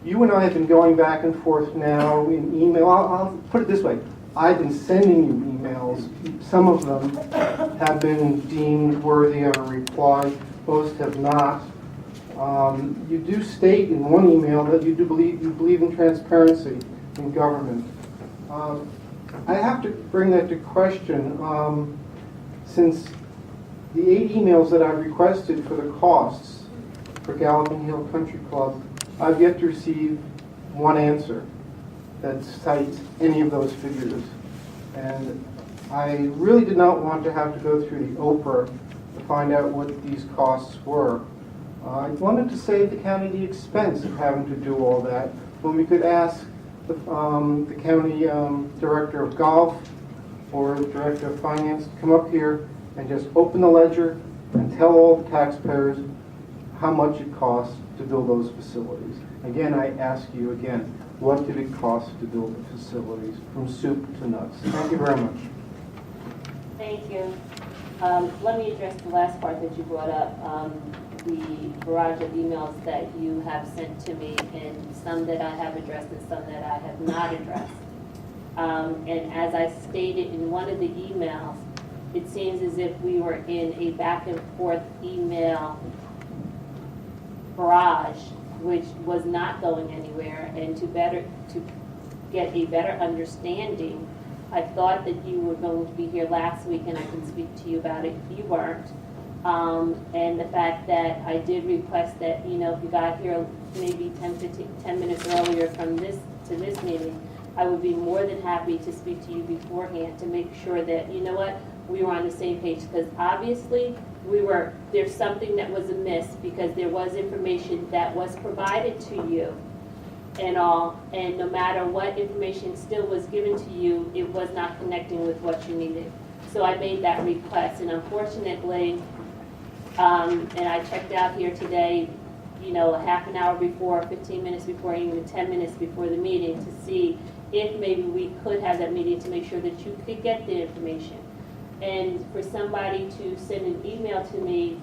You and I have been going back and forth now in email. I'll put it this way. I've been sending you emails. Some of them have been deemed worthy of a reply. Most have not. You do state in one email that you believe in transparency in government. I have to bring that to question since the 8 emails that I've requested for the costs for Galloping Hill Country Club, I've yet to receive one answer that cites any of those figures. And I really did not want to have to go through the Oprah to find out what these costs were. I wanted to save the county the expense of having to do all that when we could ask the county director of golf or director of finance to come up here and just open the ledger and tell all the taxpayers how much it costs to build those facilities. Again, I ask you again, what did it cost to build the facilities from soup to nuts? Thank you very much. Thank you. Let me address the last part that you brought up, the barrage of emails that you have sent to me, and some that I have addressed and some that I have not addressed. And as I stated in one of the emails, it seems as if we were in a back and forth email barrage, which was not going anywhere. And to get a better understanding, I thought that you were going to be here last week and I can speak to you about it. You weren't. And the fact that I did request that, if you got here maybe 10 minutes earlier from this to this meeting, I would be more than happy to speak to you beforehand to make sure that, we were on the same page. Because obviously there's something that was amiss, because there was information that was provided to you and all, and no matter what information still was given to you, it was not connecting with what you needed. So I made that request, and unfortunately, and I checked out here today, a half an hour before, 15 minutes before, even 10 minutes before the meeting to see if maybe we could have that meeting to make sure that you could get the information. And for somebody to send an email to me,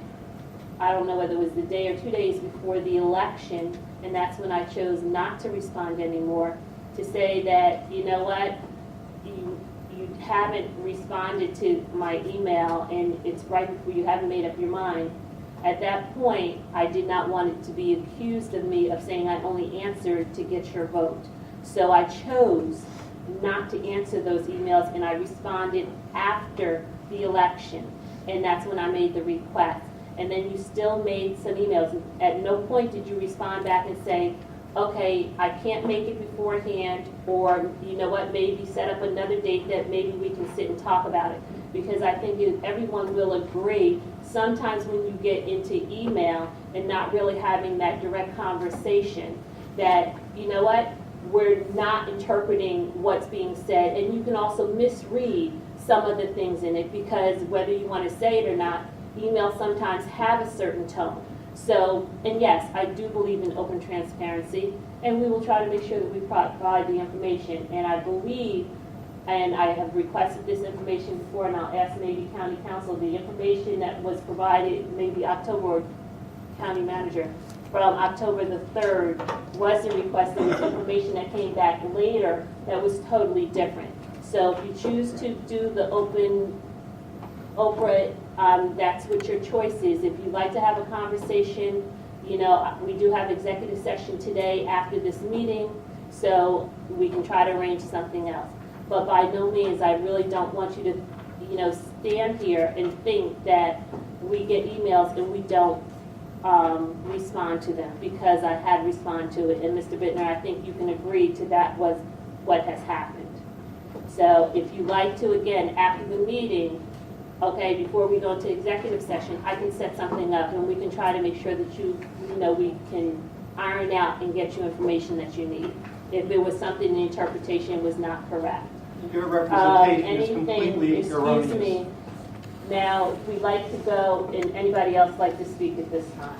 I don't know whether it was the day or 2 days before the election, and that's when I chose not to respond anymore, to say that, you haven't responded to my email and it's right before you haven't made up your mind. At that point, I did not want it to be accused of me of saying I only answered to get your vote. So I chose not to answer those emails, and I responded after the election, and that's when I made the request. And then you still made some emails. At no point did you respond back and say, okay, I can't make it beforehand, or maybe set up another date that maybe we can sit and talk about it. Because I think everyone will agree, sometimes when you get into email and not really having that direct conversation, that, we're not interpreting what's being said, and you can also misread some of the things in it, because whether you want to say it or not, emails sometimes have a certain tone. So, and yes, I do believe in open transparency, and we will try to make sure that we provide the information. And I believe, and I have requested this information before, and I'll ask maybe County Council, the information that was provided, maybe October, or County Manager, from October the 3rd was the request. There was information that came back later that was totally different. So if you choose to do the open Oprah, that's what your choice is. If you'd like to have a conversation, we do have executive session today after this meeting, so we can try to arrange something else. But by no means, I really don't want you to, stand here and think that we get emails and we don't respond to them, because I had responded to it. And Mr. Bittner, I think you can agree to that was what has happened. So if you like to, again, after the meeting, okay, before we go into executive session, I can set something up and we can try to make sure that we can iron out and get you information that you need. If there was something the interpretation was not correct. Your representation is completely erroneous. Excuse me. Now, we'd like to go, and anybody else like to speak at this time?